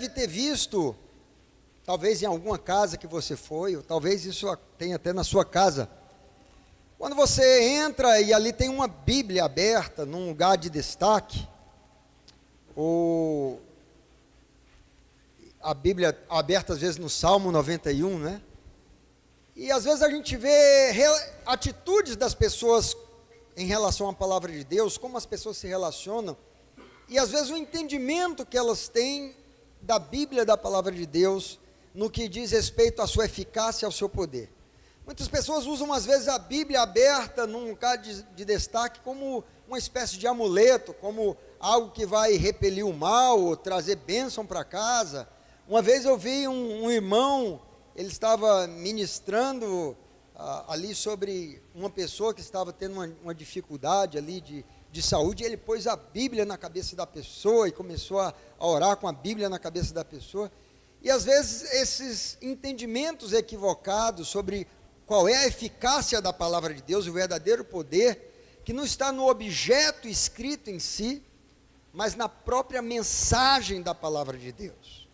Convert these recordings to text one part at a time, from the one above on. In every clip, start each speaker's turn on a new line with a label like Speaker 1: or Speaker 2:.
Speaker 1: deve ter visto, talvez em alguma casa que você foi, ou talvez isso tenha até na sua casa. Quando você entra e ali tem uma Bíblia aberta, num lugar de destaque, ou a Bíblia aberta às vezes no Salmo 91, né? E às vezes a gente vê atitudes das pessoas em relação à palavra de Deus, como as pessoas se relacionam, e às vezes o entendimento que elas têm da Bíblia, da palavra de Deus, no que diz respeito à sua eficácia e ao seu poder. Muitas pessoas usam às vezes a Bíblia aberta num lugar de destaque como uma espécie de amuleto, como algo que vai repelir o mal, ou trazer bênção para casa. Uma vez eu vi um irmão, ele estava ministrando ali sobre uma pessoa que estava tendo uma dificuldade ali de saúde, e ele pôs a Bíblia na cabeça da pessoa e começou a orar com a Bíblia na cabeça da pessoa. E às vezes esses entendimentos equivocados sobre qual é a eficácia da palavra de Deus, o verdadeiro poder, que não está no objeto escrito em si, mas na própria mensagem da palavra de Deus.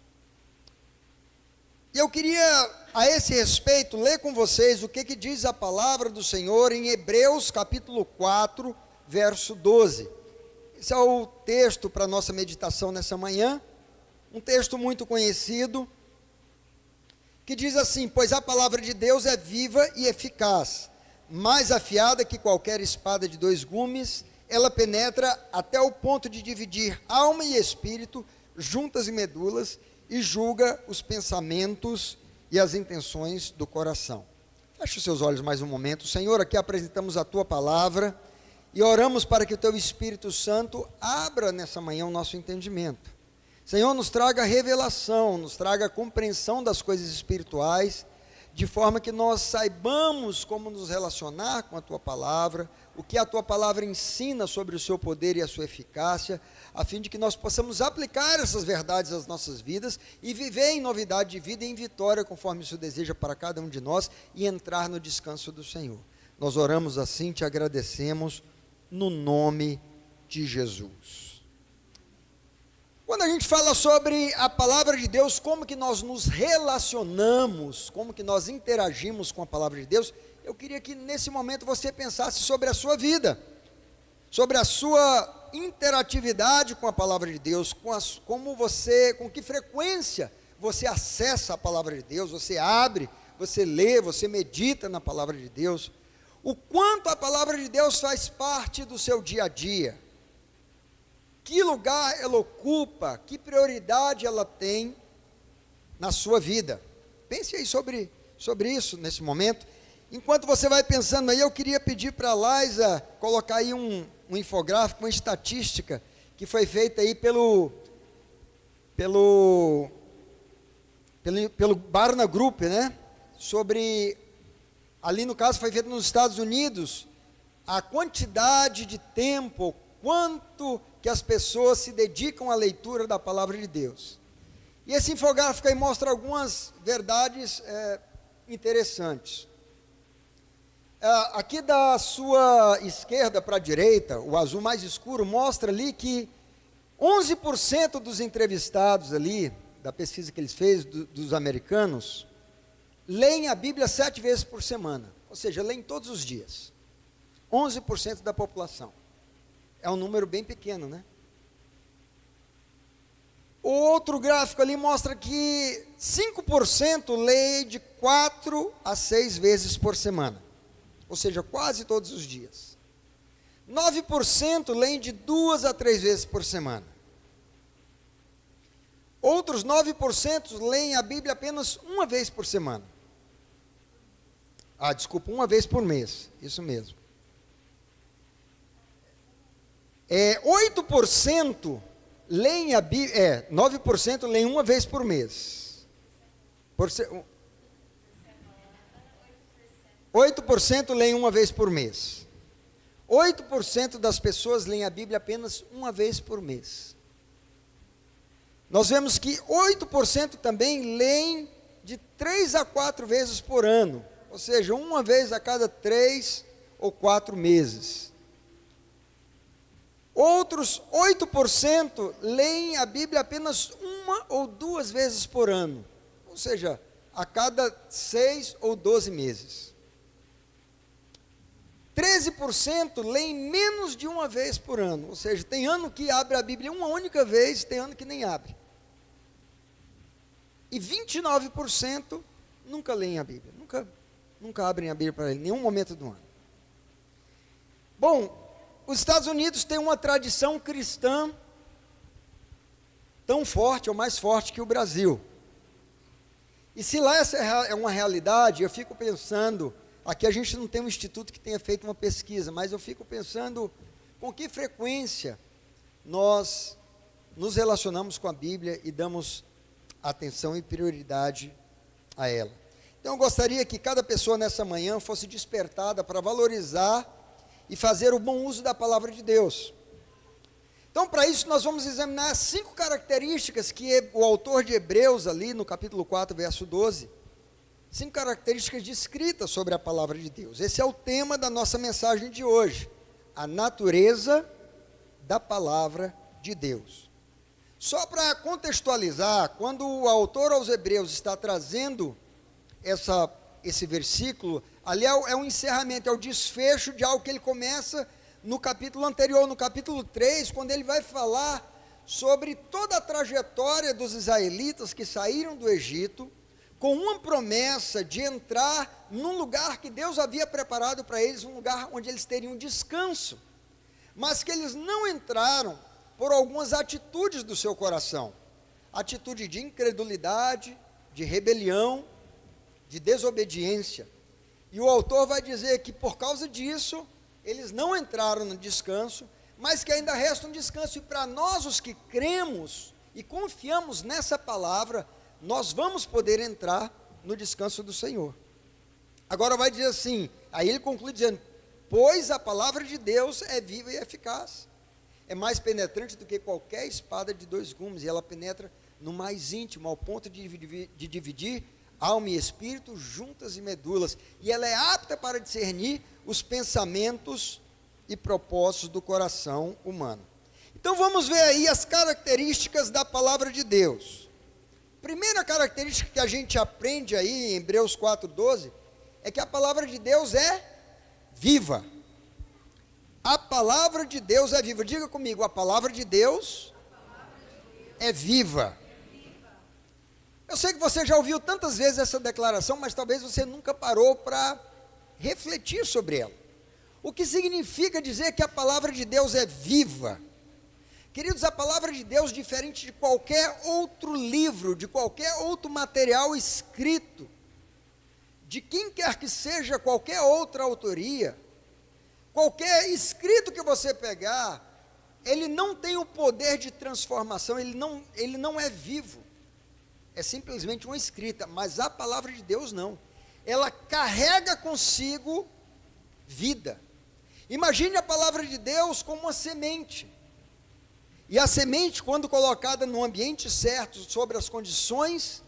Speaker 1: E eu queria, a esse respeito, ler com vocês o que diz a palavra do Senhor em Hebreus capítulo 4, verso 12. Esse é o texto para a nossa meditação nessa manhã, um texto muito conhecido, que diz assim: pois a palavra de Deus é viva e eficaz, mais afiada que qualquer espada de dois gumes, ela penetra até o ponto de dividir alma e espírito, juntas e medulas, e julga os pensamentos e as intenções do coração. Feche os seus olhos mais um momento. Senhor, aqui apresentamos a Tua palavra e oramos para que o Teu Espírito Santo abra nessa manhã o nosso entendimento. Senhor, nos traga revelação, nos traga compreensão das coisas espirituais, de forma que nós saibamos como nos relacionar com a Tua palavra, o que a Tua palavra ensina sobre o seu poder e a sua eficácia, a fim de que nós possamos aplicar essas verdades às nossas vidas e viver em novidade de vida e em vitória, conforme o Senhor deseja para cada um de nós, e entrar no descanso do Senhor. Nós oramos assim, te agradecemos, no nome de Jesus. Quando a gente fala sobre a palavra de Deus, como que nós nos relacionamos, como que nós interagimos com a palavra de Deus, eu queria que nesse momento você pensasse sobre a sua vida, sobre a sua interatividade com a palavra de Deus, com que frequência você acessa a palavra de Deus, você abre, você lê, você medita na palavra de Deus, o quanto a palavra de Deus faz parte do seu dia a dia. Que lugar ela ocupa, que prioridade ela tem na sua vida. Pense aí sobre isso nesse momento. Enquanto você vai pensando aí, eu queria pedir para a Laisa colocar aí um infográfico, uma estatística que foi feita aí pelo Barna Group, né? Sobre, ali no caso foi feito nos Estados Unidos, a quantidade de tempo, quanto que as pessoas se dedicam à leitura da palavra de Deus. E esse infográfico aí mostra algumas verdades interessantes. Aqui da sua esquerda para a direita, o azul mais escuro, mostra ali que 11% dos entrevistados ali, da pesquisa que eles fez, dos americanos, leem a Bíblia 7 vezes por semana, ou seja, leem todos os dias. 11% da população. É um número bem pequeno, né? O outro gráfico ali mostra que 5% lê de 4 a 6 vezes por semana, ou seja, quase todos os dias. 9% leem de 2 a 3 vezes por semana. Outros 9% leem a Bíblia apenas uma vez por semana. Uma vez por mês, isso mesmo. 8% leem a Bíblia, 9% leem uma vez por mês. 8% leem uma vez por mês. 8% das pessoas leem a Bíblia apenas uma vez por mês. Nós vemos que 8% também leem de 3 a 4 vezes por ano, ou seja, uma vez a cada 3 ou 4 meses. Outros 8% leem a Bíblia apenas 1 ou 2 vezes por ano, ou seja, a cada 6 ou 12 meses. 13% leem menos de 1 vez por ano, ou seja, tem ano que abre a Bíblia uma única vez, tem ano que nem abre. E 29% nunca leem a Bíblia, nunca abrem a Bíblia para ler, em nenhum momento do ano. Bom, os Estados Unidos têm uma tradição cristã tão forte ou mais forte que o Brasil. E se lá essa é uma realidade, eu fico pensando, aqui a gente não tem um instituto que tenha feito uma pesquisa, mas eu fico pensando com que frequência nós nos relacionamos com a Bíblia e damos atenção e prioridade a ela. Então eu gostaria que cada pessoa nessa manhã fosse despertada para valorizar e fazer o bom uso da palavra de Deus. Então, para isso, nós vamos examinar 5 características que o autor de Hebreus, ali no capítulo 4, verso 12, 5 características descritas sobre a palavra de Deus. Esse é o tema da nossa mensagem de hoje, a natureza da palavra de Deus. Só para contextualizar, quando o autor aos Hebreus está trazendo esse versículo, ali é um encerramento, é o desfecho de algo que ele começa no capítulo anterior, no capítulo 3, quando ele vai falar sobre toda a trajetória dos israelitas que saíram do Egito, com uma promessa de entrar num lugar que Deus havia preparado para eles, um lugar onde eles teriam descanso, mas que eles não entraram por algumas atitudes do seu coração, atitude de incredulidade, de rebelião, de desobediência. E o autor vai dizer que por causa disso, eles não entraram no descanso, mas que ainda resta um descanso, e para nós os que cremos e confiamos nessa palavra, nós vamos poder entrar no descanso do Senhor. Agora vai dizer assim, aí ele conclui dizendo, pois a palavra de Deus é viva e eficaz, é mais penetrante do que qualquer espada de 2 gumes, e ela penetra no mais íntimo, ao ponto de dividir alma e espírito, juntas e medulas, e ela é apta para discernir os pensamentos e propósitos do coração humano. Então vamos ver aí as características da palavra de Deus. Primeira característica que a gente aprende aí em Hebreus 4:12 é que a palavra de Deus é viva. A palavra de Deus é viva. Diga comigo, a palavra de Deus é viva. Eu sei que você já ouviu tantas vezes essa declaração, mas talvez você nunca parou para refletir sobre ela. O que significa dizer que a palavra de Deus é viva? Queridos, a palavra de Deus, diferente de qualquer outro livro, de qualquer outro material escrito, de quem quer que seja qualquer outra autoria, qualquer escrito que você pegar, ele não tem o poder de transformação, ele não é vivo. É simplesmente uma escrita, mas a palavra de Deus não. Ela carrega consigo vida. Imagine a palavra de Deus como uma semente. E a semente, quando colocada no ambiente certo, sobre as condições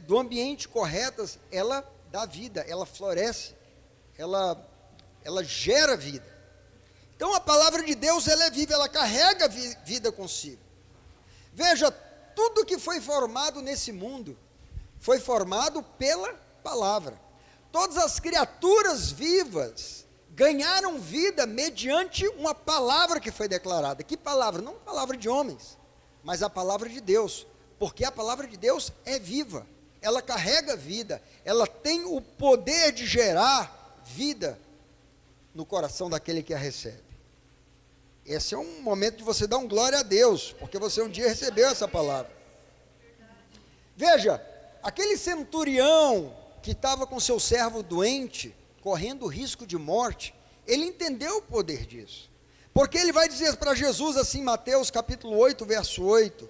Speaker 1: do ambiente corretas, ela dá vida, ela floresce, ela gera vida. Então a palavra de Deus, ela é viva, ela carrega vida consigo. Veja, tudo que foi formado nesse mundo, foi formado pela palavra. Todas as criaturas vivas ganharam vida mediante uma palavra que foi declarada. Que palavra? Não palavra de homens, mas a palavra de Deus. Porque a palavra de Deus é viva, ela carrega vida, ela tem o poder de gerar vida no coração daquele que a recebe. Esse é um momento de você dar um glória a Deus, porque você um dia recebeu essa palavra. Veja, aquele centurião que estava com seu servo doente, correndo risco de morte, ele entendeu o poder disso. Porque ele vai dizer para Jesus assim, Mateus capítulo 8, verso 8,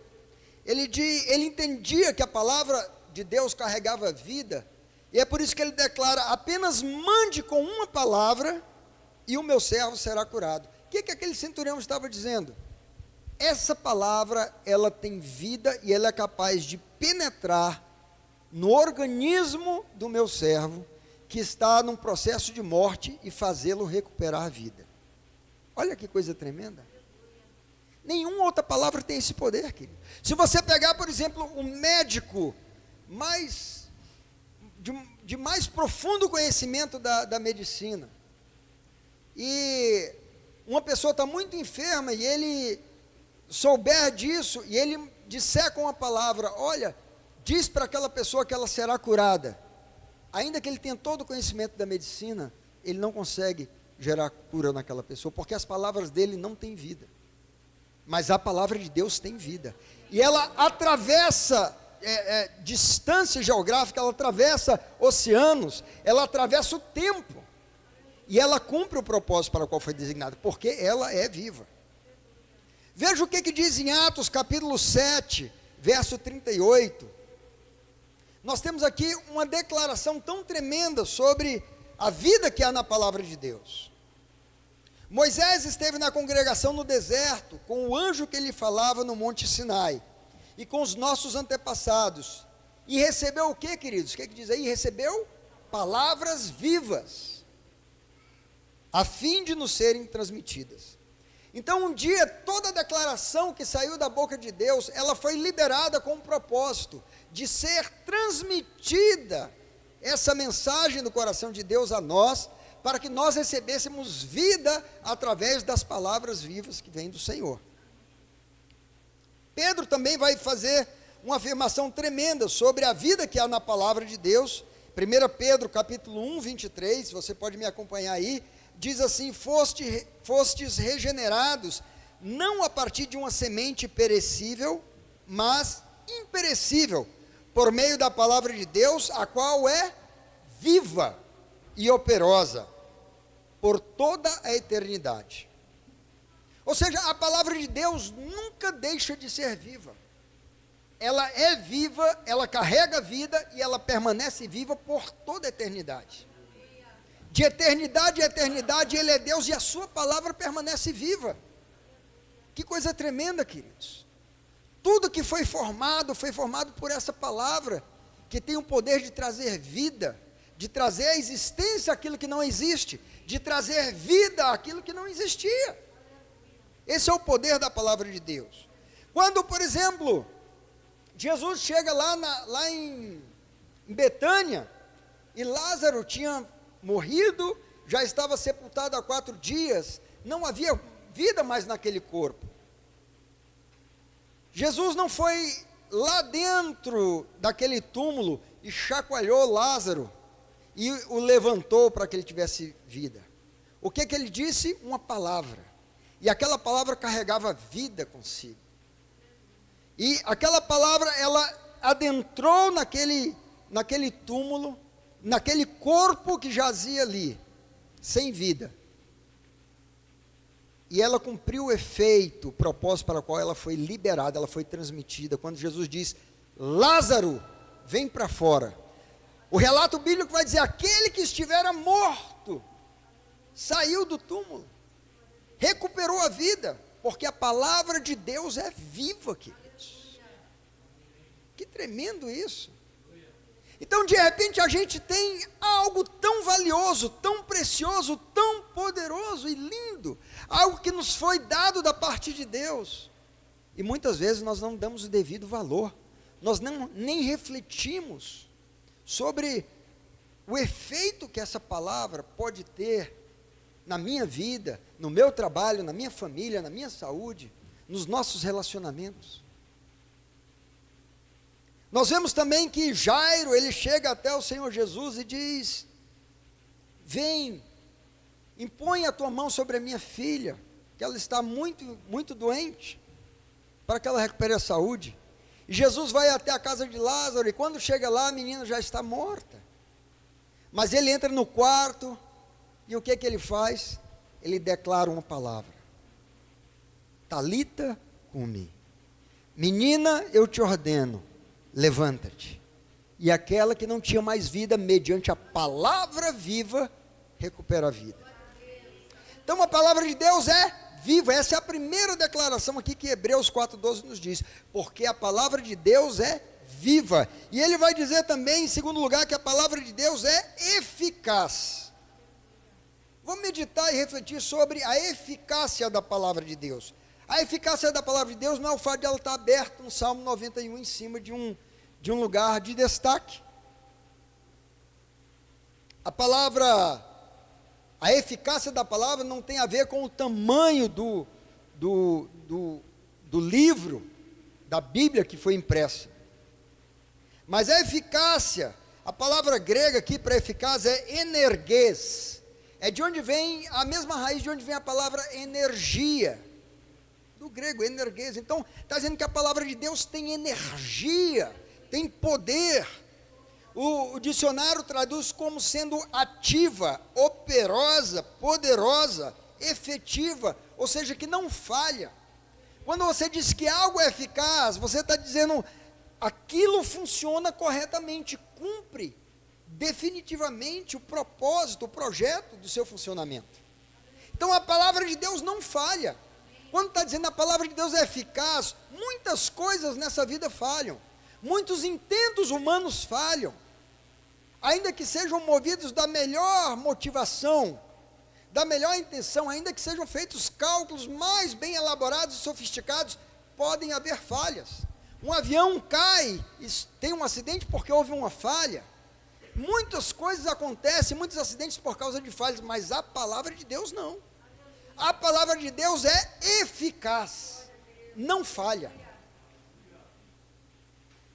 Speaker 1: ele entendia que a palavra de Deus carregava vida, e é por isso que ele declara, apenas mande com uma palavra, e o meu servo será curado. O que aquele centurião estava dizendo? Essa palavra, ela tem vida e ela é capaz de penetrar no organismo do meu servo, que está num processo de morte, e fazê-lo recuperar a vida. Olha que coisa tremenda. Nenhuma outra palavra tem esse poder, querido. Se você pegar, por exemplo, um médico de mais profundo conhecimento da medicina, e uma pessoa está muito enferma, e ele souber disso, e ele disser com a palavra, olha, diz para aquela pessoa que ela será curada, ainda que ele tenha todo o conhecimento da medicina, ele não consegue gerar cura naquela pessoa, porque as palavras dele não têm vida, mas a palavra de Deus tem vida, e ela atravessa distância geográfica, ela atravessa oceanos, ela atravessa o tempo, e ela cumpre o propósito para o qual foi designada, porque ela é viva. Veja o que diz em Atos capítulo 7, verso 38, nós temos aqui uma declaração tão tremenda sobre a vida que há na palavra de Deus. Moisés esteve na congregação no deserto, com o anjo que lhe falava no monte Sinai, e com os nossos antepassados, e recebeu o que, queridos? O que diz aí? Recebeu palavras vivas, a fim de nos serem transmitidas. Então um dia, toda a declaração que saiu da boca de Deus, ela foi liberada com o propósito de ser transmitida, essa mensagem do coração de Deus a nós, para que nós recebêssemos vida através das palavras vivas que vêm do Senhor. Pedro também vai fazer uma afirmação tremenda sobre a vida que há na palavra de Deus. 1 Pedro capítulo 1, 23, você pode me acompanhar aí, diz assim, fostes regenerados, não a partir de uma semente perecível, mas imperecível, por meio da palavra de Deus, a qual é viva e operosa, por toda a eternidade. Ou seja, a palavra de Deus nunca deixa de ser viva. Ela é viva, ela carrega vida e ela permanece viva por toda a eternidade. De eternidade a eternidade, Ele é Deus e a sua palavra permanece viva. Que coisa tremenda, queridos. Tudo que foi formado por essa palavra, que tem o poder de trazer vida, de trazer à existência aquilo que não existe, de trazer vida àquilo que não existia. Esse é o poder da palavra de Deus. Quando, por exemplo, Jesus chega lá em Betânia, e Lázaro tinha morrido, já estava sepultado há 4 dias, não havia vida mais naquele corpo. Jesus não foi lá dentro daquele túmulo e chacoalhou Lázaro e o levantou para que ele tivesse vida. O que ele disse? Uma palavra. E aquela palavra carregava vida consigo. E aquela palavra, ela adentrou naquele túmulo, naquele corpo que jazia ali, sem vida. E ela cumpriu o efeito, o propósito para o qual ela foi liberada, ela foi transmitida. Quando Jesus diz, Lázaro, vem para fora. O relato bíblico vai dizer, aquele que estivera morto, saiu do túmulo, recuperou a vida, porque a palavra de Deus é viva, queridos. Que tremendo isso. Então, de repente, a gente tem algo tão valioso, tão precioso, tão poderoso e lindo, algo que nos foi dado da parte de Deus, e muitas vezes nós não damos o devido valor, nós nem refletimos sobre o efeito que essa palavra pode ter na minha vida, no meu trabalho, na minha família, na minha saúde, nos nossos relacionamentos. Nós vemos também que Jairo, ele chega até o Senhor Jesus e diz, vem, impõe a tua mão sobre a minha filha, que ela está muito, muito doente, para que ela recupere a saúde. E Jesus vai até a casa de Lázaro, e quando chega lá, a menina já está morta. Mas ele entra no quarto, e o que ele faz? Ele declara uma palavra. Talita cumi. Menina, eu te ordeno, levanta-te. E aquela que não tinha mais vida, mediante a palavra viva, recupera a vida. Então a palavra de Deus é viva. Essa é a primeira declaração aqui que Hebreus 4,12 nos diz. Porque a palavra de Deus é viva. E ele vai dizer também, em segundo lugar, que a palavra de Deus é eficaz. Vamos meditar e refletir sobre a eficácia da palavra de Deus. A eficácia da palavra de Deus não é o fato de ela estar aberta no Salmo 91 em cima de um lugar de destaque. A eficácia da palavra não tem a ver com o tamanho do livro, da Bíblia que foi impressa. Mas a eficácia, a palavra grega aqui para eficaz é energes. É de onde vem, a mesma raiz de onde vem a palavra energia. Do grego, energes. Então, está dizendo que a palavra de Deus tem energia, tem poder. O dicionário traduz como sendo ativa, operosa, poderosa, efetiva, ou seja, que não falha. Quando você diz que algo é eficaz, você está dizendo aquilo funciona corretamente, cumpre definitivamente o propósito, o projeto do seu funcionamento. Então a palavra de Deus não falha. Quando está dizendo a palavra de Deus é eficaz, muitas coisas nessa vida falham, muitos intentos humanos falham, ainda que sejam movidos da melhor motivação, da melhor intenção, ainda que sejam feitos cálculos mais bem elaborados e sofisticados, podem haver falhas. Um avião cai, tem um acidente porque houve uma falha. Muitas coisas acontecem, muitos acidentes por causa de falhas, mas a palavra de Deus não. A palavra de Deus é eficaz, não falha.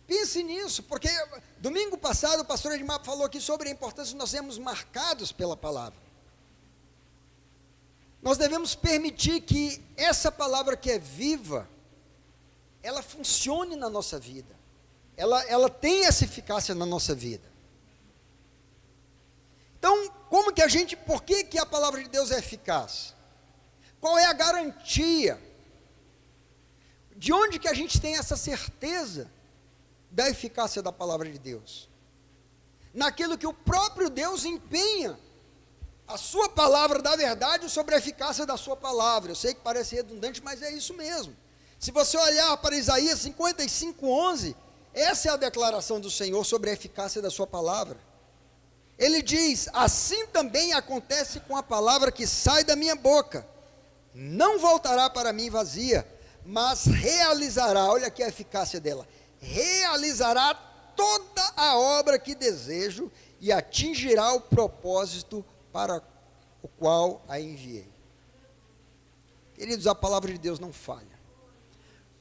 Speaker 1: Pense nisso, porque domingo passado o pastor Edmar falou aqui sobre a importância de nós sermos marcados pela palavra. Nós devemos permitir que essa palavra que é viva, ela funcione na nossa vida. Ela tem essa eficácia na nossa vida. Então, por que a palavra de Deus é eficaz? Qual é a garantia? De onde que a gente tem essa certeza da eficácia da palavra de Deus? Naquilo que o próprio Deus empenha a sua palavra da verdade sobre a eficácia da sua palavra. Eu sei que parece redundante, mas é isso mesmo. Se você olhar para Isaías 55:11, essa é a declaração do Senhor sobre a eficácia da sua palavra. Ele diz: assim também acontece com a palavra que sai da minha boca, não voltará para mim vazia, mas realizará, olha aqui a eficácia dela, realizará toda a obra que desejo e atingirá o propósito para o qual a enviei. Queridos, a palavra de Deus não falha.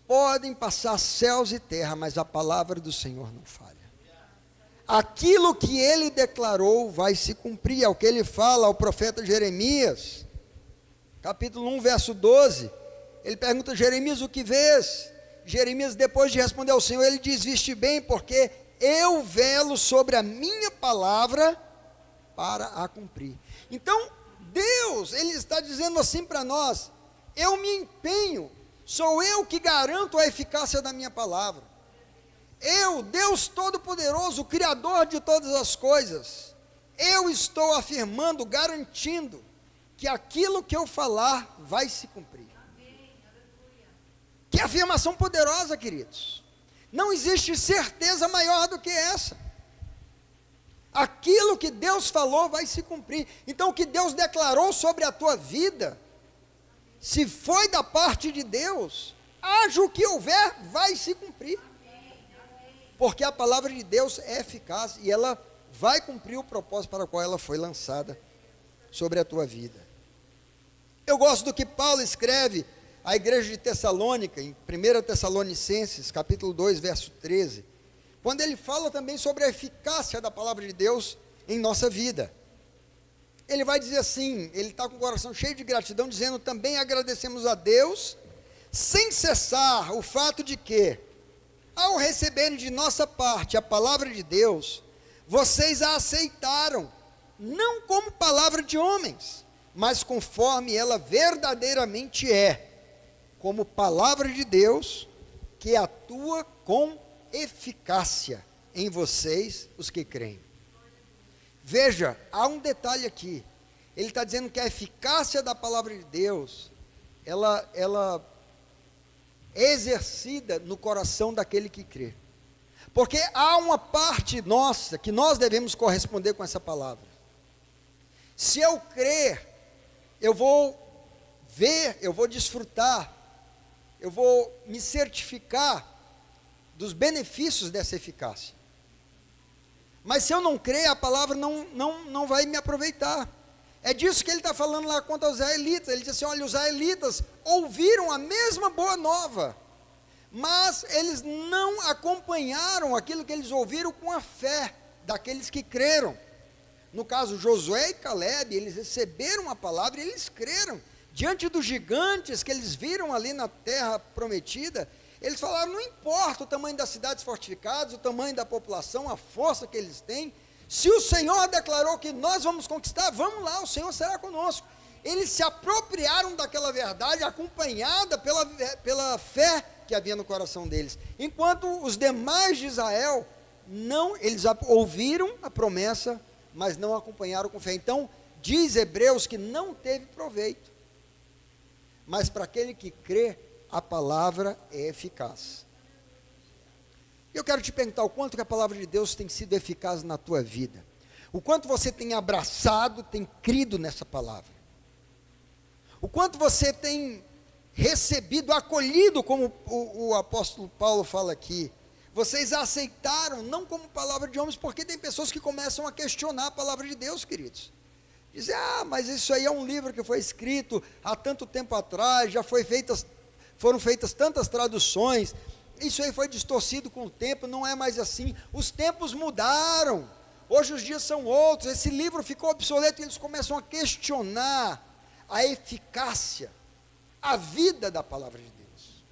Speaker 1: Podem passar céus e terra, mas a palavra do Senhor não falha. Aquilo que ele declarou vai se cumprir, é o que ele fala ao profeta Jeremias, capítulo 1, verso 12. Ele pergunta: Jeremias, o que vês? Jeremias, depois de responder ao Senhor, ele diz: viste bem, porque eu velo sobre a minha palavra para a cumprir. Então, Deus, ele está dizendo assim para nós: eu me empenho, sou eu que garanto a eficácia da minha palavra. Eu, Deus Todo-Poderoso, o Criador de todas as coisas, eu estou afirmando, garantindo, que aquilo que eu falar vai se cumprir. Que afirmação poderosa, queridos. Não existe certeza maior do que essa. Aquilo que Deus falou vai se cumprir. Então, o que Deus declarou sobre a tua vida, se foi da parte de Deus, haja o que houver, vai se cumprir. Porque a palavra de Deus é eficaz e ela vai cumprir o propósito para o qual ela foi lançada sobre a tua vida. Eu gosto do que Paulo escreve à igreja de Tessalônica, em 1 Tessalonicenses, capítulo 2, verso 13, quando ele fala também sobre a eficácia da palavra de Deus em nossa vida. Ele vai dizer assim, ele está com o coração cheio de gratidão, dizendo: também agradecemos a Deus, sem cessar o fato de que, ao receberem de nossa parte a palavra de Deus, vocês a aceitaram, não como palavra de homens, mas conforme ela verdadeiramente é, como palavra de Deus, que atua com eficácia em vocês, os que creem. Veja, há um detalhe aqui. Ele está dizendo que a eficácia da palavra de Deus, ela é exercida no coração daquele que crê. Porque há uma parte nossa que nós devemos corresponder com essa palavra. Se eu crer, eu vou ver, eu vou desfrutar eu vou me certificar dos benefícios dessa eficácia. Mas se eu não crer, a palavra não vai me aproveitar. É disso que ele está falando lá contra os israelitas. Ele diz assim, olha, os israelitas ouviram a mesma boa nova, mas eles não acompanharam aquilo que eles ouviram com a fé daqueles que creram. No caso, Josué e Caleb, eles receberam a palavra e eles creram. Diante dos gigantes que eles viram ali na terra prometida, eles falaram, não importa o tamanho das cidades fortificadas, o tamanho da população, a força que eles têm, se o Senhor declarou que nós vamos conquistar, vamos lá, o Senhor será conosco. Eles se apropriaram daquela verdade, acompanhada pela fé que havia no coração deles. Enquanto os demais de Israel, eles ouviram a promessa, mas não acompanharam com fé. Então, diz Hebreus que não teve proveito. Mas para aquele que crê, a palavra é eficaz. Eu quero te perguntar o quanto que a palavra de Deus tem sido eficaz na tua vida. O quanto você tem abraçado, tem crido nessa palavra. O quanto você tem recebido, acolhido, como o apóstolo Paulo fala aqui. Vocês aceitaram, não como palavra de homens, porque tem pessoas que começam a questionar a palavra de Deus, queridos. Dizem, mas isso aí é um livro que foi escrito há tanto tempo atrás, foram feitas tantas traduções, isso aí foi distorcido com o tempo, não é mais assim, os tempos mudaram, hoje os dias são outros, esse livro ficou obsoleto, e eles começam a questionar a eficácia, a vida da palavra de Deus.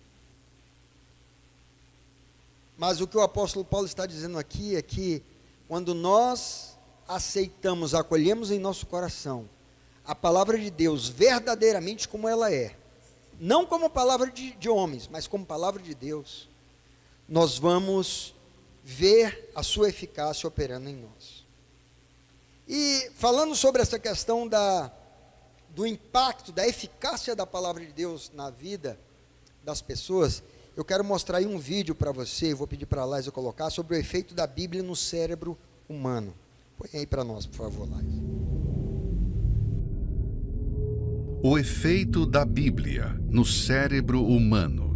Speaker 1: Mas o que o apóstolo Paulo está dizendo aqui é que, quando nós aceitamos, acolhemos em nosso coração a palavra de Deus verdadeiramente como ela é, não como palavra de homens, mas como palavra de Deus, nós vamos ver a sua eficácia operando em nós. E falando sobre essa questão do impacto, da eficácia da palavra de Deus na vida das pessoas, eu quero mostrar aí um vídeo para você, vou pedir para a Laís colocar, sobre o efeito da Bíblia no cérebro humano. Põe aí para nós, por favor, Laís.
Speaker 2: O efeito da Bíblia no cérebro humano.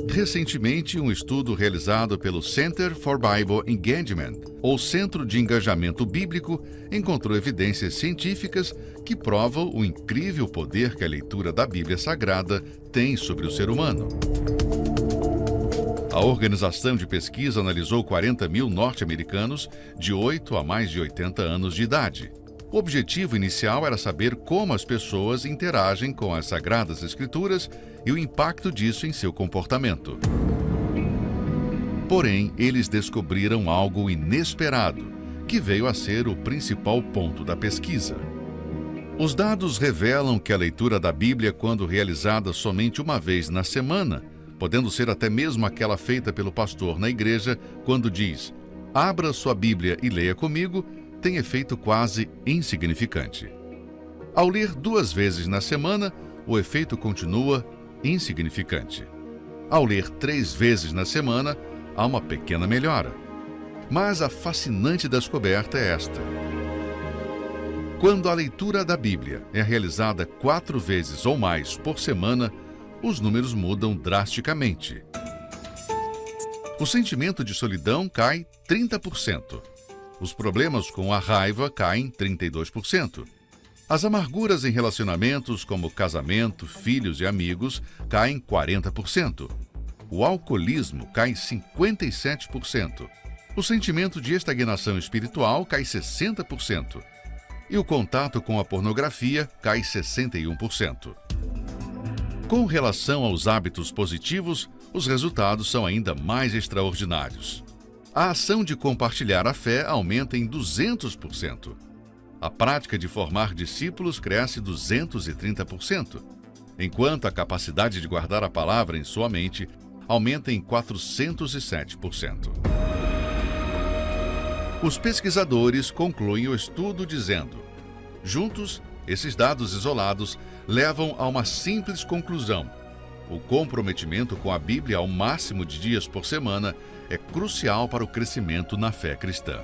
Speaker 2: Recentemente, um estudo realizado pelo Center for Bible Engagement, ou Centro de Engajamento Bíblico, encontrou evidências científicas que provam o incrível poder que a leitura da Bíblia Sagrada tem sobre o ser humano. A organização de pesquisa analisou 40 mil norte-americanos de 8 a mais de 80 anos de idade. O objetivo inicial era saber como as pessoas interagem com as Sagradas Escrituras e o impacto disso em seu comportamento. Porém, eles descobriram algo inesperado, que veio a ser o principal ponto da pesquisa. Os dados revelam que a leitura da Bíblia, quando realizada somente uma vez na semana, podendo ser até mesmo aquela feita pelo pastor na igreja, quando diz, abra sua Bíblia e leia comigo, tem efeito quase insignificante. Ao ler 2 vezes na semana, o efeito continua insignificante. Ao ler 3 vezes na semana, há uma pequena melhora. Mas a fascinante descoberta é esta. Quando a leitura da Bíblia é realizada 4 vezes ou mais por semana, os números mudam drasticamente. O sentimento de solidão cai 30%. Os problemas com a raiva caem 32%. As amarguras em relacionamentos, como casamento, filhos e amigos, caem 40%. O alcoolismo cai 57%. O sentimento de estagnação espiritual cai 60%. E o contato com a pornografia cai 61%. Com relação aos hábitos positivos, os resultados são ainda mais extraordinários. A ação de compartilhar a fé aumenta em 200%. A prática de formar discípulos cresce 230%, enquanto a capacidade de guardar a palavra em sua mente aumenta em 407%. Os pesquisadores concluem o estudo dizendo: juntos, esses dados isolados levam a uma simples conclusão. O comprometimento com a Bíblia ao máximo de dias por semana é crucial para o crescimento na fé cristã.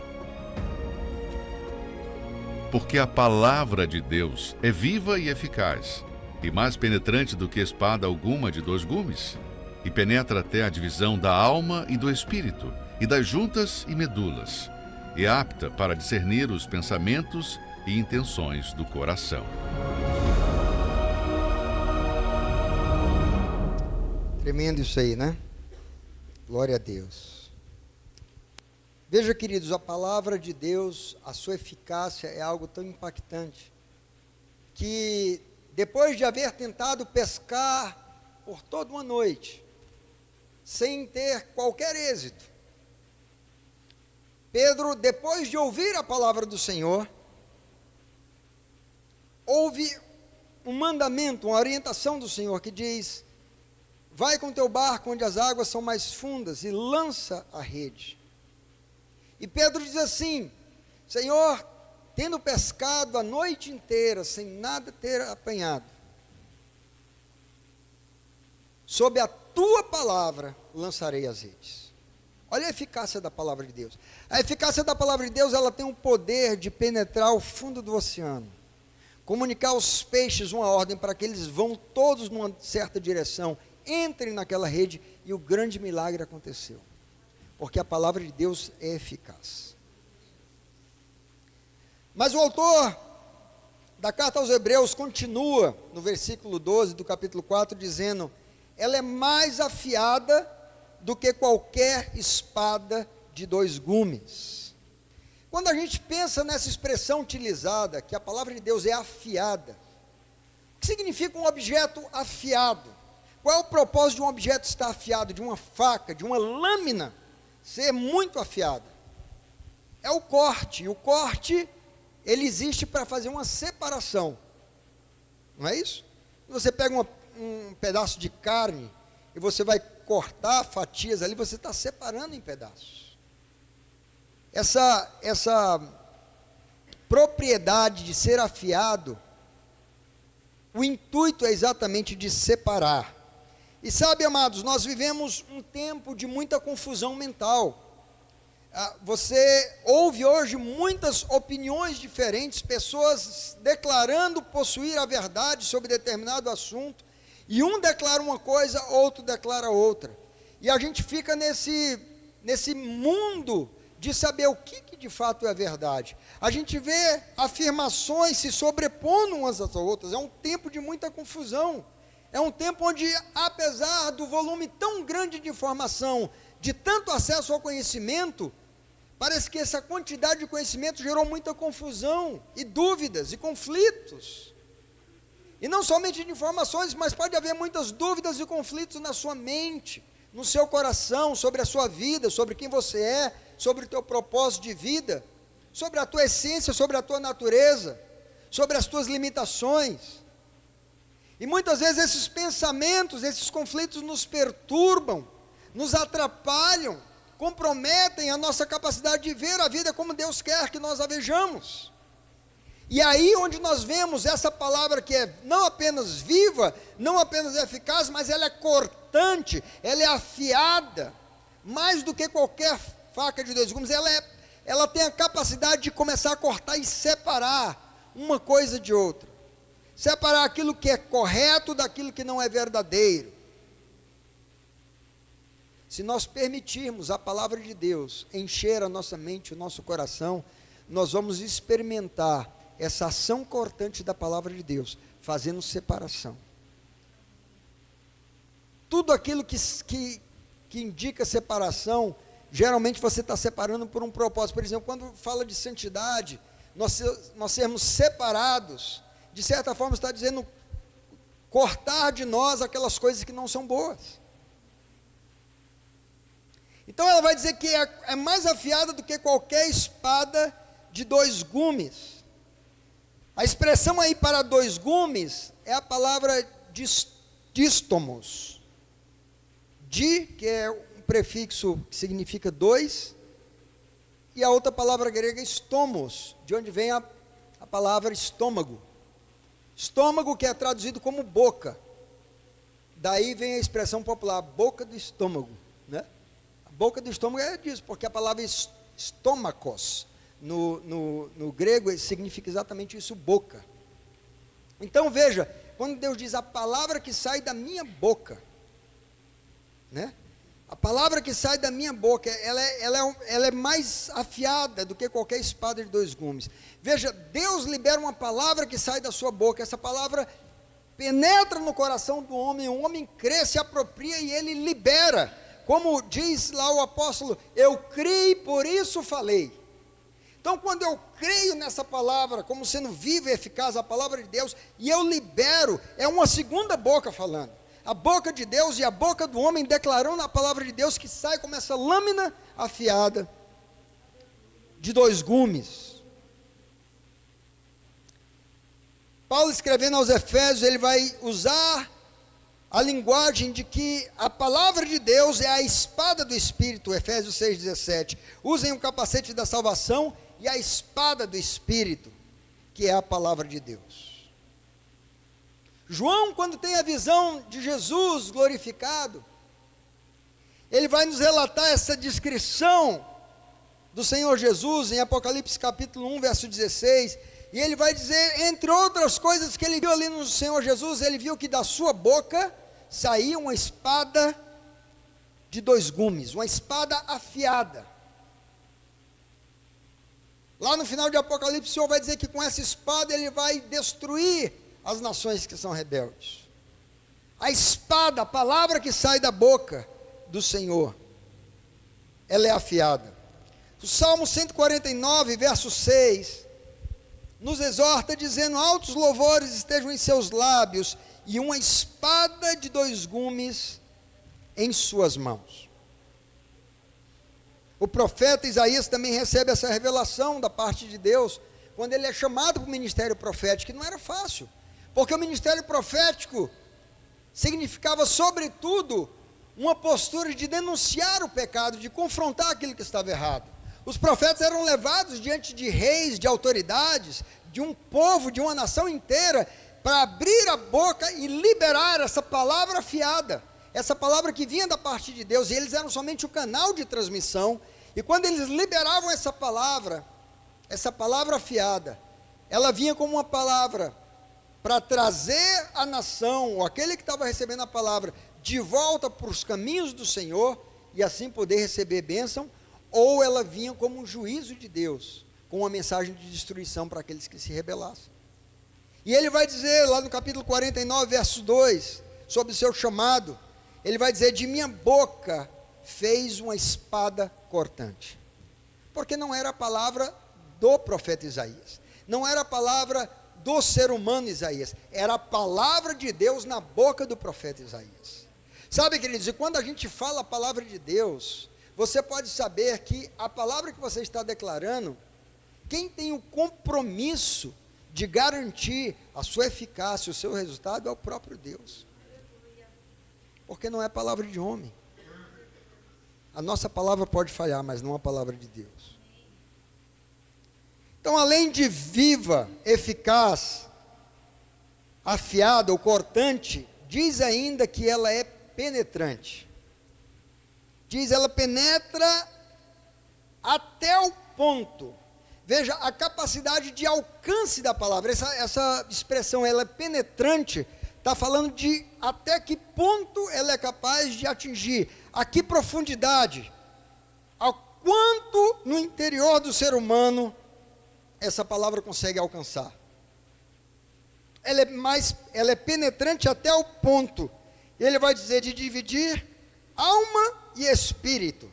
Speaker 2: Porque a palavra de Deus é viva e eficaz, e mais penetrante do que espada alguma de 2 gumes, e penetra até a divisão da alma e do espírito, e das juntas e medulas, e é apta para discernir os pensamentos e intenções do coração.
Speaker 1: Tremendo isso aí, né? Glória a Deus. Veja, queridos, a palavra de Deus, a sua eficácia é algo tão impactante, que depois de haver tentado pescar por toda uma noite, sem ter qualquer êxito, Pedro, depois de ouvir a palavra do Senhor, ouve um mandamento, uma orientação do Senhor que diz: vai com teu barco onde as águas são mais fundas e lança a rede. E Pedro diz assim: Senhor, tendo pescado a noite inteira, sem nada ter apanhado, sob a tua palavra lançarei as redes. Olha a eficácia da palavra de Deus. A eficácia da palavra de Deus, ela tem o poder de penetrar o fundo do oceano, comunicar aos peixes uma ordem para que eles vão todos numa certa direção, entrem naquela rede, e o grande milagre aconteceu, porque a palavra de Deus é eficaz. Mas o autor da carta aos Hebreus continua no versículo 12 do capítulo 4, dizendo: ela é mais afiada do que qualquer espada de 2 gumes. Quando a gente pensa nessa expressão utilizada, que a palavra de Deus é afiada, o que significa um objeto afiado? Qual é o propósito de um objeto estar afiado, de uma faca, de uma lâmina ser muito afiada? É o corte, e o corte, ele existe para fazer uma separação, não é isso? Você pega um pedaço de carne, e você vai cortar fatias ali, você está separando em pedaços. Essa propriedade de ser afiado, o intuito é exatamente de separar. E sabe, amados, nós vivemos um tempo de muita confusão mental. Você ouve hoje muitas opiniões diferentes, pessoas declarando possuir a verdade sobre determinado assunto, e um declara uma coisa, outro declara outra, e a gente fica nesse mundo de saber o que de fato é verdade. A gente vê afirmações se sobrepondo umas às outras. É um tempo de muita confusão, é um tempo onde, apesar do volume tão grande de informação, de tanto acesso ao conhecimento, parece que essa quantidade de conhecimento gerou muita confusão, e dúvidas, e conflitos. E não somente de informações, mas pode haver muitas dúvidas e conflitos na sua mente, no seu coração, sobre a sua vida, sobre quem você é, sobre o teu propósito de vida, sobre a tua essência, sobre a tua natureza, sobre as tuas limitações. E muitas vezes esses pensamentos, esses conflitos nos perturbam, nos atrapalham, comprometem a nossa capacidade de ver a vida como Deus quer que nós a vejamos. E aí onde nós vemos essa palavra que é não apenas viva, não apenas eficaz, mas ela é cortante, ela é afiada, mais do que qualquer faca de 2 gumes, ela tem a capacidade de começar a cortar e separar uma coisa de outra, separar aquilo que é correto daquilo que não é verdadeiro. Se nós permitirmos a palavra de Deus encher a nossa mente, o nosso coração, nós vamos experimentar essa ação cortante da palavra de Deus, fazendo separação. Tudo aquilo que indica separação, geralmente você está separando por um propósito. Por exemplo, quando fala de santidade, nós sermos separados, de certa forma está dizendo cortar de nós aquelas coisas que não são boas. Então ela vai dizer que é mais afiada do que qualquer espada de 2 gumes. A expressão aí para 2 gumes é a palavra dístomos. Que é um prefixo que significa 2, e a outra palavra grega é estomos, de onde vem a palavra estômago. Estômago, que é traduzido como boca. Daí vem a expressão popular, boca do estômago, né? A boca do estômago é disso, porque a palavra estômacos, no grego, significa exatamente isso, boca. Então veja, quando Deus diz a palavra que sai da minha boca, né? A palavra que sai da minha boca, ela é mais afiada do que qualquer espada de dois gumes. Veja, Deus libera uma palavra que sai da sua boca, essa palavra penetra no coração do homem, o homem crê, se apropria e ele libera. Como diz lá o apóstolo, eu criei, por isso falei. Então, quando eu creio nessa palavra, como sendo viva e eficaz, a palavra de Deus, e eu libero, é uma segunda boca falando. A boca de Deus e a boca do homem declarando a palavra de Deus, que sai como essa lâmina afiada de dois gumes. Paulo, escrevendo aos Efésios, ele vai usar a linguagem de que a palavra de Deus é a espada do Espírito, Efésios 6,17. Usem o capacete da salvação e a espada do Espírito, que é a palavra de Deus. João, quando tem a visão de Jesus glorificado, ele vai nos relatar essa descrição do Senhor Jesus em Apocalipse capítulo 1, verso 16, e ele vai dizer, entre outras coisas que ele viu ali no Senhor Jesus, ele viu que da sua boca saía uma espada de dois gumes, uma espada afiada. Lá no final de Apocalipse, o Senhor vai dizer que com essa espada ele vai destruir as nações que são rebeldes. A espada, a palavra que sai da boca do Senhor, ela é afiada. O Salmo 149, verso 6, nos exorta dizendo, altos louvores estejam em seus lábios, e uma espada de dois gumes em suas mãos. O profeta Isaías também recebe essa revelação da parte de Deus, quando ele é chamado para o ministério profético, que não era fácil, porque o ministério profético significava, sobretudo, uma postura de denunciar o pecado, de confrontar aquilo que estava errado. Os profetas eram levados diante de reis, de autoridades, de um povo, de uma nação inteira, para abrir a boca e liberar essa palavra afiada, essa palavra que vinha da parte de Deus, e eles eram somente o canal de transmissão, e quando eles liberavam essa palavra afiada, ela vinha como uma palavra para trazer a nação, ou aquele que estava recebendo a palavra, de volta para os caminhos do Senhor, e assim poder receber bênção, ou ela vinha como um juízo de Deus, com uma mensagem de destruição para aqueles que se rebelassem. E ele vai dizer, lá no capítulo 49, verso 2, sobre o seu chamado, ele vai dizer, de minha boca fez uma espada cortante. Porque não era a palavra do profeta Isaías, não era a palavra do ser humano Isaías, era a palavra de Deus na boca do profeta Isaías. Sabe, queridos, e quando a gente fala a palavra de Deus, você pode saber que a palavra que você está declarando, quem tem o compromisso de garantir a sua eficácia, o seu resultado, é o próprio Deus. Porque não é palavra de homem. A nossa palavra pode falhar, mas não a palavra de Deus. Então, além de viva, eficaz, afiada ou cortante, diz ainda que ela é penetrante. Diz, ela penetra até o ponto. Veja, a capacidade de alcance da palavra, essa expressão, ela é penetrante, está falando de até que ponto ela é capaz de atingir, a que profundidade, a quanto no interior do ser humano essa palavra consegue alcançar. Ela é penetrante até o ponto, ele vai dizer, de dividir alma e espírito.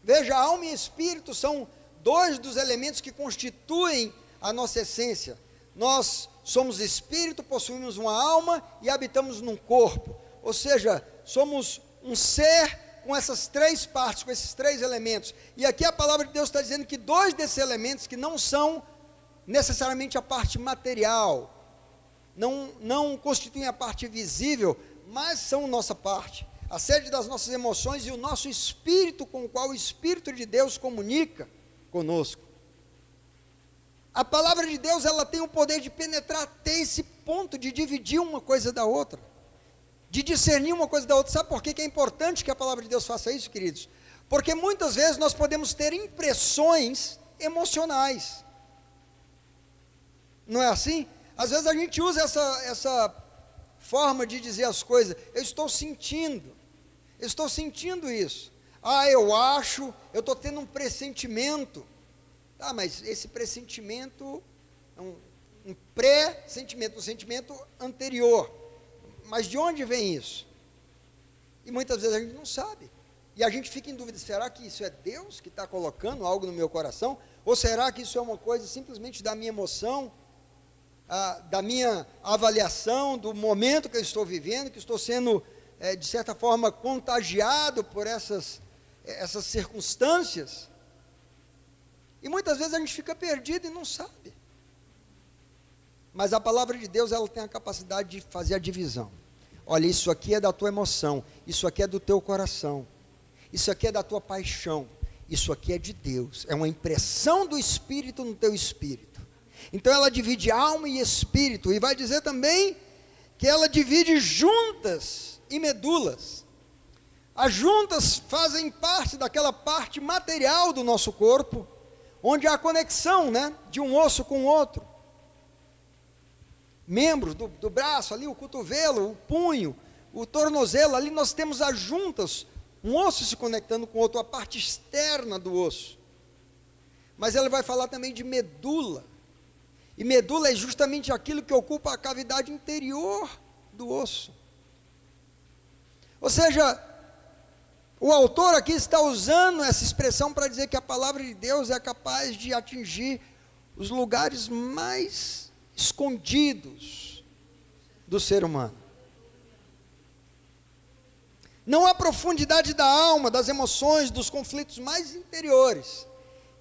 Speaker 1: Veja, alma e espírito são dois dos elementos que constituem a nossa essência. Nós somos espírito, possuímos uma alma e habitamos num corpo. Ou seja, somos um ser com essas três partes, com esses três elementos. E aqui a palavra de Deus está dizendo que dois desses elementos, que não são necessariamente a parte material, não constituem a parte visível, mas são nossa parte, a sede das nossas emoções e o nosso espírito, com o qual o Espírito de Deus comunica conosco. A palavra de Deus, ela tem o poder de penetrar até esse ponto, de dividir uma coisa da outra, de discernir uma coisa da outra. Sabe por que é importante que a palavra de Deus faça isso, queridos? Porque muitas vezes nós podemos ter impressões emocionais. Não é assim? Às vezes a gente usa essa forma de dizer as coisas, eu estou sentindo isso. Eu acho, eu estou tendo um pressentimento. Tá, mas esse pressentimento é um pré-sentimento, um sentimento anterior. Mas de onde vem isso? E muitas vezes a gente não sabe. E a gente fica em dúvida, será que isso é Deus que está colocando algo no meu coração? Ou será que isso é uma coisa simplesmente da minha emoção, da minha avaliação, do momento que eu estou vivendo, que estou sendo, de certa forma, contagiado por essas circunstâncias? E muitas vezes a gente fica perdido e não sabe. Mas a palavra de Deus, ela tem a capacidade de fazer a divisão. Olha, isso aqui é da tua emoção, isso aqui é do teu coração, isso aqui é da tua paixão, isso aqui é de Deus, é uma impressão do Espírito no teu espírito. Então ela divide alma e espírito, e vai dizer também que ela divide juntas e medulas. As juntas fazem parte daquela parte material do nosso corpo, onde há a conexão, de um osso com o outro. Membros do braço ali, o cotovelo, o punho, o tornozelo, ali nós temos as juntas, um osso se conectando com o outro, a parte externa do osso. Mas ela vai falar também de medula, e medula é justamente aquilo que ocupa a cavidade interior do osso. Ou seja, o autor aqui está usando essa expressão para dizer que a palavra de Deus é capaz de atingir os lugares mais escondidos do ser humano. Não há profundidade da alma, das emoções, dos conflitos mais interiores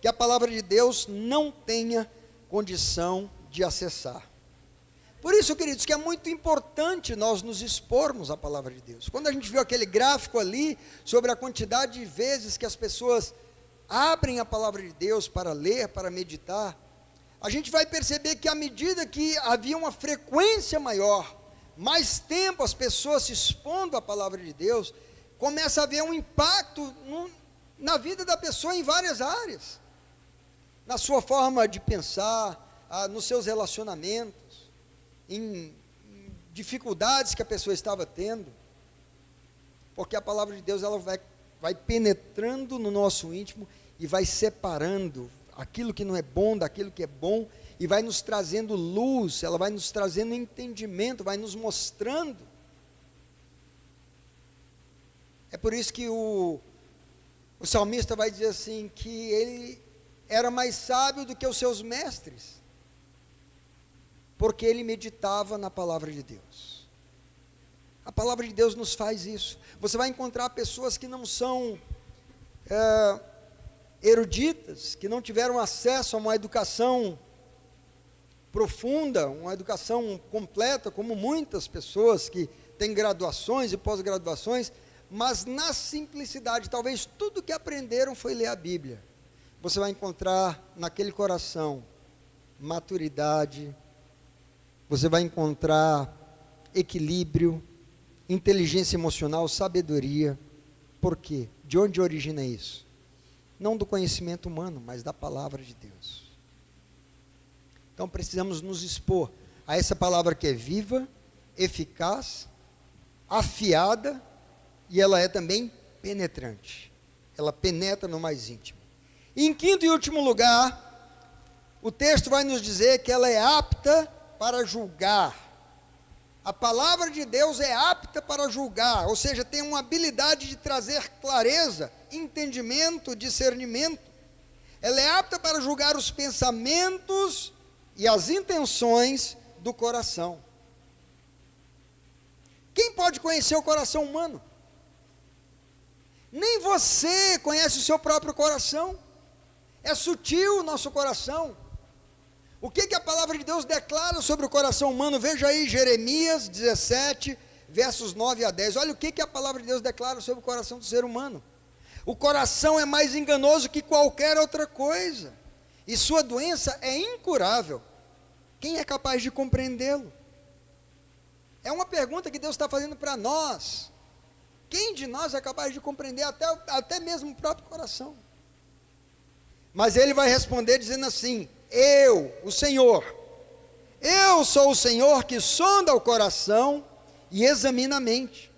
Speaker 1: que a palavra de Deus não tenha condição de acessar. Por isso, queridos, que é muito importante nós nos expormos à palavra de Deus. Quando a gente viu aquele gráfico ali sobre a quantidade de vezes que as pessoas abrem a palavra de Deus para ler, para meditar, a gente vai perceber que à medida que havia uma frequência maior, mais tempo as pessoas se expondo à palavra de Deus, começa a haver um impacto na vida da pessoa em várias áreas. Na sua forma de pensar, nos seus relacionamentos, em dificuldades que a pessoa estava tendo. Porque a palavra de Deus, ela vai penetrando no nosso íntimo e vai separando aquilo que não é bom daquilo que é bom, e vai nos trazendo luz, ela vai nos trazendo entendimento, vai nos mostrando. É por isso que o salmista vai dizer assim, que ele era mais sábio do que os seus mestres, porque ele meditava na palavra de Deus. A palavra de Deus nos faz isso. Você vai encontrar pessoas que não são eruditas, que não tiveram acesso a uma educação profunda, uma educação completa, como muitas pessoas que têm graduações e pós-graduações, mas na simplicidade, talvez tudo que aprenderam foi ler a Bíblia. Você vai encontrar naquele coração maturidade, você vai encontrar equilíbrio, inteligência emocional, sabedoria. Por quê? De onde origina isso? Não do conhecimento humano, mas da palavra de Deus. Então precisamos nos expor a essa palavra que é viva, eficaz, afiada, e ela é também penetrante. Ela penetra no mais íntimo. E em quinto e último lugar, o texto vai nos dizer que ela é apta para julgar. A palavra de Deus é apta para julgar, ou seja, tem uma habilidade de trazer clareza, entendimento, discernimento. Ela é apta para julgar os pensamentos e as intenções do coração. Quem pode conhecer o coração humano? Nem você conhece o seu próprio coração. É sutil o nosso coração. O que a palavra de Deus declara sobre o coração humano? Veja aí Jeremias 17, versos 9 a 10. Olha o que a palavra de Deus declara sobre o coração do ser humano. O coração é mais enganoso que qualquer outra coisa, e sua doença é incurável. Quem é capaz de compreendê-lo? É uma pergunta que Deus está fazendo para nós. Quem de nós é capaz de compreender até mesmo o próprio coração? Mas ele vai responder dizendo assim: eu, o Senhor, Eu sou o Senhor que sonda o coração e examina a mente,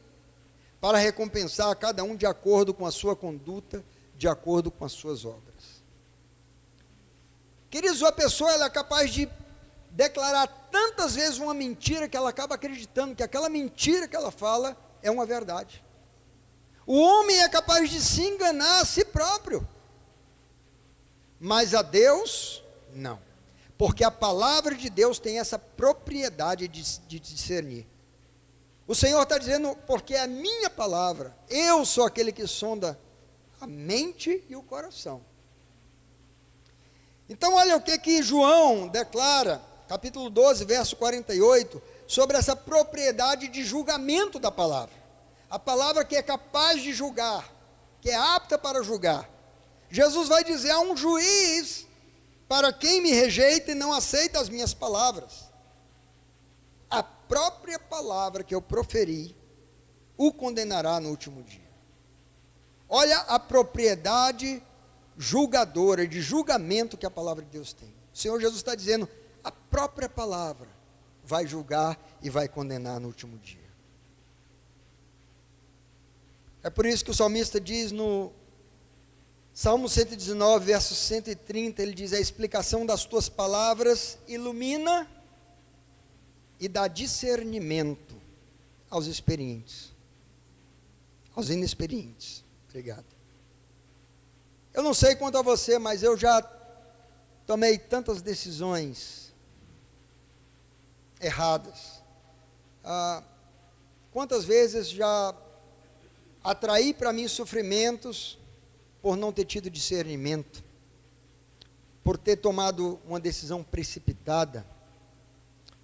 Speaker 1: para recompensar a cada um de acordo com a sua conduta, de acordo com as suas obras. Queridos, a pessoa ela é capaz de declarar tantas vezes uma mentira que ela acaba acreditando que aquela mentira que ela fala é uma verdade. O homem é capaz de se enganar a si próprio, mas a Deus, não. Porque a palavra de Deus tem essa propriedade de discernir. O Senhor está dizendo, porque é a minha palavra, eu sou aquele que sonda a mente e o coração. Então olha o que João declara, capítulo 12, verso 48, sobre essa propriedade de julgamento da palavra. A palavra que é capaz de julgar, que é apta para julgar. Jesus vai dizer a um juiz, para quem me rejeita e não aceita as minhas palavras, a própria palavra que eu proferi o condenará no último dia. Olha a propriedade julgadora, de julgamento que a palavra de Deus tem. O Senhor Jesus está dizendo, a própria palavra vai julgar e vai condenar no último dia. É por isso que o salmista diz no Salmo 119, verso 130, ele diz, a explicação das tuas palavras ilumina e dá discernimento aos experientes, aos inexperientes. Obrigado. Eu não sei quanto a você, mas eu já tomei tantas decisões erradas. Quantas vezes já atraí para mim sofrimentos por não ter tido discernimento, por ter tomado uma decisão precipitada,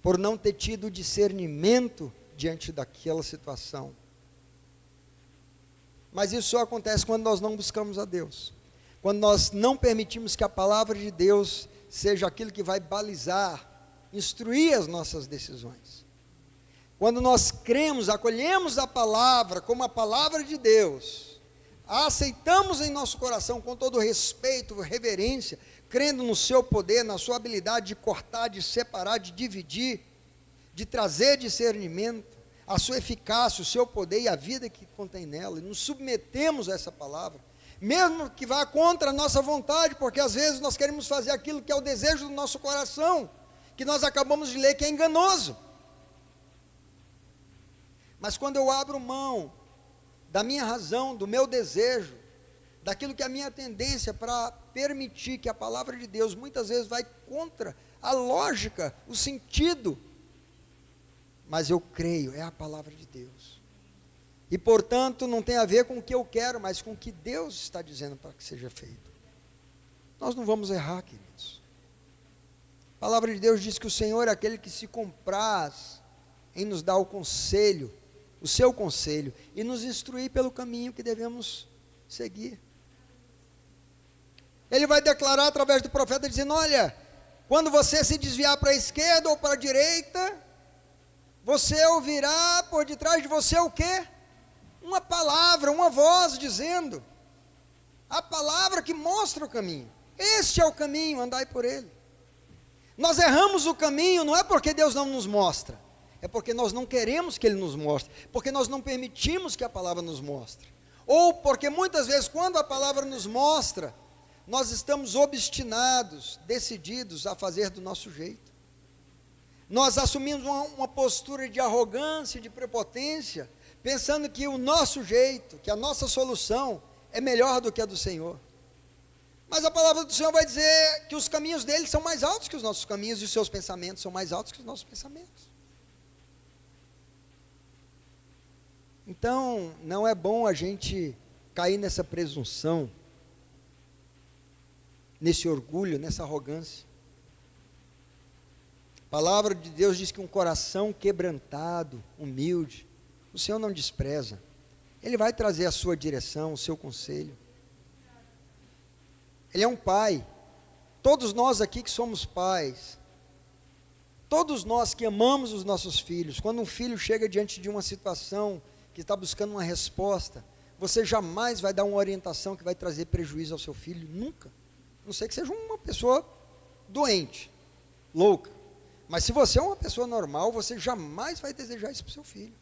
Speaker 1: por não ter tido discernimento diante daquela situação. Mas isso só acontece quando nós não buscamos a Deus, quando nós não permitimos que a palavra de Deus seja aquilo que vai balizar, instruir as nossas decisões. Quando nós cremos, acolhemos a palavra como a palavra de Deus, a aceitamos em nosso coração com todo respeito, reverência, crendo no seu poder, na sua habilidade de cortar, de separar, de dividir, de trazer discernimento, a sua eficácia, o seu poder e a vida que contém nela, e nos submetemos a essa palavra, mesmo que vá contra a nossa vontade, porque às vezes nós queremos fazer aquilo que é o desejo do nosso coração, que nós acabamos de ler que é enganoso. Mas quando eu abro mão da minha razão, do meu desejo, daquilo que é a minha tendência para permitir que a palavra de Deus muitas vezes vai contra a lógica, o sentido, mas eu creio, é a palavra de Deus. E portanto não tem a ver com o que eu quero, mas com o que Deus está dizendo para que seja feito. Nós não vamos errar, queridos. A palavra de Deus diz que o Senhor é aquele que se compraz em nos dar o conselho, o seu conselho, e nos instruir pelo caminho que devemos seguir. Ele vai declarar através do profeta, dizendo, olha, quando você se desviar para a esquerda ou para a direita, você ouvirá por detrás de você o quê? Uma palavra, uma voz dizendo, a palavra que mostra o caminho. Este é o caminho, andai por ele. Nós erramos o caminho, não é porque Deus não nos mostra, é porque nós não queremos que Ele nos mostre, porque nós não permitimos que a palavra nos mostre, ou porque muitas vezes quando a palavra nos mostra, nós estamos obstinados, decididos a fazer do nosso jeito. Nós assumimos uma postura de arrogância, de prepotência, pensando que o nosso jeito, que a nossa solução é melhor do que a do Senhor. Mas a palavra do Senhor vai dizer que os caminhos dele são mais altos que os nossos caminhos, e os seus pensamentos são mais altos que os nossos pensamentos. Então, não é bom a gente cair nessa presunção, nesse orgulho, nessa arrogância. A palavra de Deus diz que um coração quebrantado, humilde, o Senhor não despreza. Ele vai trazer a sua direção, o seu conselho. Ele é um pai. Todos nós aqui que somos pais, todos nós que amamos os nossos filhos, quando um filho chega diante de uma situação que está buscando uma resposta, você jamais vai dar uma orientação que vai trazer prejuízo ao seu filho, nunca. A não sei que seja uma pessoa doente, louca. Mas se você é uma pessoa normal, você jamais vai desejar isso para o seu filho.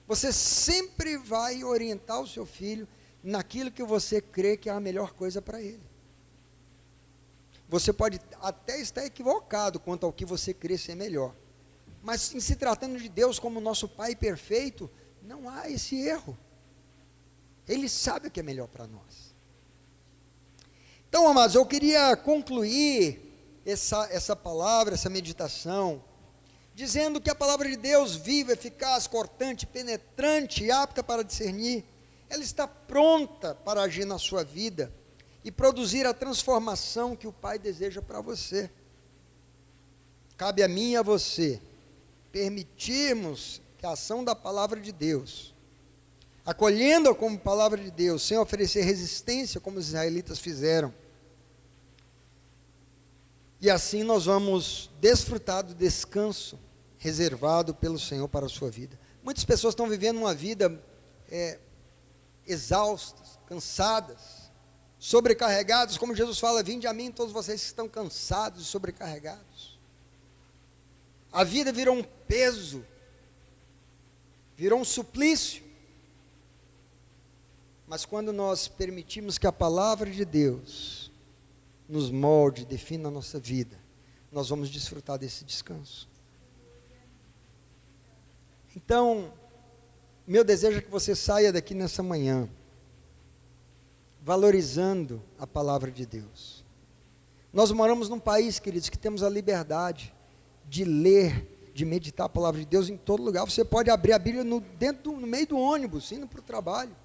Speaker 1: Você sempre vai orientar o seu filho naquilo que você crê que é a melhor coisa para ele. Você pode até estar equivocado quanto ao que você crê ser melhor. Mas em se tratando de Deus como nosso Pai perfeito, não há esse erro. Ele sabe o que é melhor para nós. Então, amados, eu queria concluir essa palavra, essa meditação, dizendo que a palavra de Deus, viva, eficaz, cortante, penetrante e apta para discernir, ela está pronta para agir na sua vida e produzir a transformação que o Pai deseja para você. Cabe a mim e a você permitirmos que a ação da palavra de Deus, acolhendo-a como palavra de Deus, sem oferecer resistência como os israelitas fizeram, e assim nós vamos desfrutar do descanso reservado pelo Senhor para a sua vida. Muitas pessoas estão vivendo uma vida exaustas, cansadas, sobrecarregadas, como Jesus fala: vinde a mim todos vocês que estão cansados e sobrecarregados. A vida virou um peso, virou um suplício. Mas quando nós permitimos que a palavra de Deus nos molde, defina a nossa vida, nós vamos desfrutar desse descanso. Então, meu desejo é que você saia daqui nessa manhã valorizando a palavra de Deus. Nós moramos num país, queridos, que temos a liberdade de ler, de meditar a palavra de Deus em todo lugar. Você pode abrir a Bíblia no meio do ônibus, indo para o trabalho.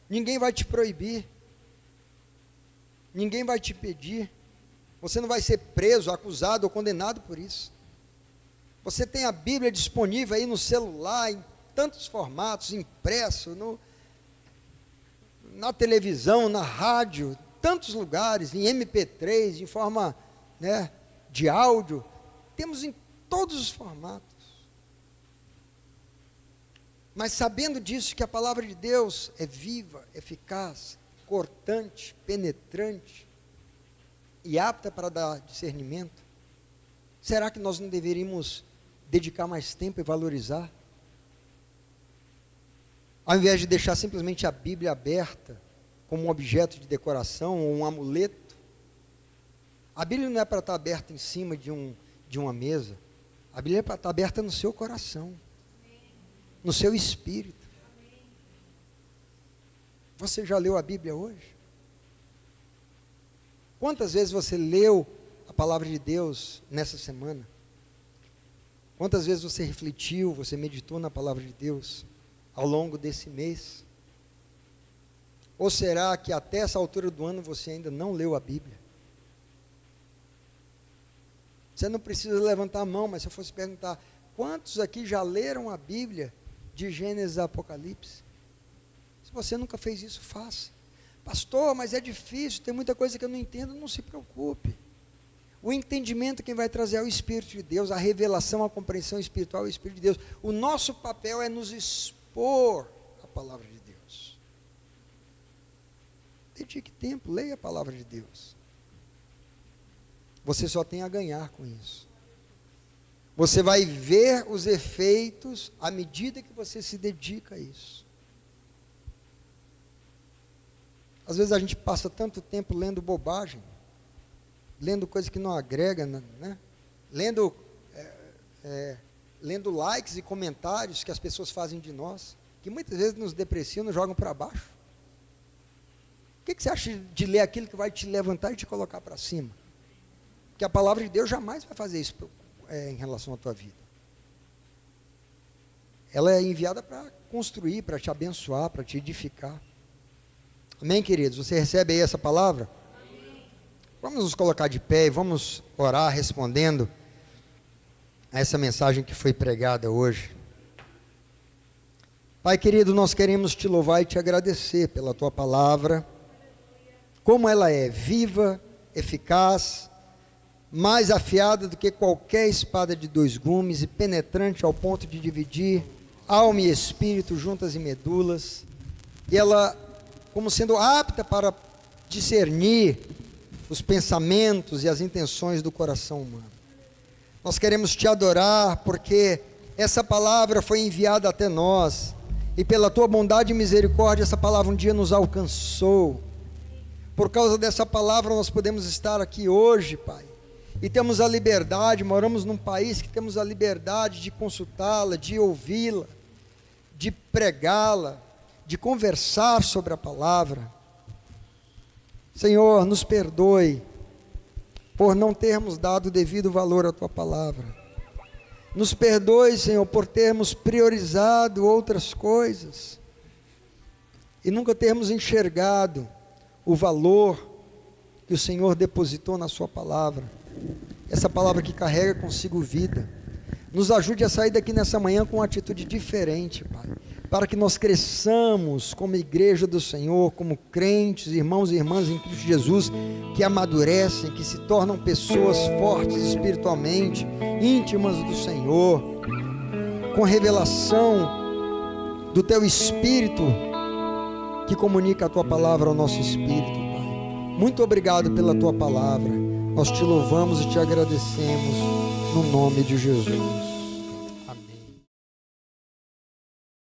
Speaker 1: Ninguém vai te proibir. Ninguém vai te pedir. Você não vai ser preso, acusado ou condenado por isso. Você tem a Bíblia disponível aí no celular, em tantos formatos, impresso, na televisão, na rádio, tantos lugares, em MP3, em forma de áudio. Temos em todos os formatos. Mas sabendo disso, que a palavra de Deus é viva, eficaz, cortante, penetrante e apta para dar discernimento, será que nós não deveríamos dedicar mais tempo e valorizar? Ao invés de deixar simplesmente a Bíblia aberta como um objeto de decoração ou um amuleto. A Bíblia não é para estar aberta em cima de uma mesa. A Bíblia é para estar aberta no seu coração, no seu espírito. Você já leu a Bíblia hoje? Quantas vezes você leu a palavra de Deus nessa semana? Quantas vezes você refletiu, você meditou na palavra de Deus ao longo desse mês? Ou será que até essa altura do ano você ainda não leu a Bíblia? Você não precisa levantar a mão, mas se eu fosse perguntar, quantos aqui já leram a Bíblia de Gênesis a Apocalipse? Se você nunca fez isso, faça. Pastor, mas é difícil, tem muita coisa que eu não entendo. Não se preocupe. O entendimento quem vai trazer é o Espírito de Deus, a revelação, a compreensão espiritual é o Espírito de Deus. O nosso papel é nos expor a palavra de Deus. Dedique tempo, leia a palavra de Deus. Você só tem a ganhar com isso. Você vai ver os efeitos à medida que você se dedica a isso. Às vezes a gente passa tanto tempo lendo bobagem, lendo coisa que não agrega, lendo likes e comentários que as pessoas fazem de nós, que muitas vezes nos depreciam, nos jogam para baixo. O que você acha de ler aquilo que vai te levantar e te colocar para cima? Porque a palavra de Deus jamais vai fazer isso em relação à tua vida. Ela é enviada para construir, para te abençoar, para te edificar. Amém, queridos? Você recebe aí essa palavra? Amém. Vamos nos colocar de pé e vamos orar respondendo a essa mensagem que foi pregada hoje. Pai querido, nós queremos te louvar e te agradecer pela tua palavra, como ela é viva, eficaz, mais afiada do que qualquer espada de dois gumes e penetrante ao ponto de dividir alma e espírito, juntas e medulas, e ela como sendo apta para discernir os pensamentos e as intenções do coração humano. Nós queremos te adorar porque essa palavra foi enviada até nós. E pela tua bondade e misericórdia, essa palavra um dia nos alcançou. Por causa dessa palavra nós podemos estar aqui hoje, Pai. E temos a liberdade, moramos num país que temos a liberdade de consultá-la, de ouvi-la, de pregá-la, de conversar sobre a palavra. Senhor, nos perdoe por não termos dado o devido valor à tua palavra. Nos perdoe, Senhor, por termos priorizado outras coisas e nunca termos enxergado o valor que o Senhor depositou na sua palavra. Essa palavra que carrega consigo vida. Nos ajude a sair daqui nessa manhã com uma atitude diferente, Pai, para que nós cresçamos como igreja do Senhor, como crentes, irmãos e irmãs em Cristo Jesus, que amadurecem, que se tornam pessoas fortes espiritualmente, íntimas do Senhor, com revelação do Teu Espírito, que comunica a Tua palavra ao nosso espírito, Pai. Muito obrigado pela Tua palavra. Nós te louvamos e te agradecemos no nome de Jesus.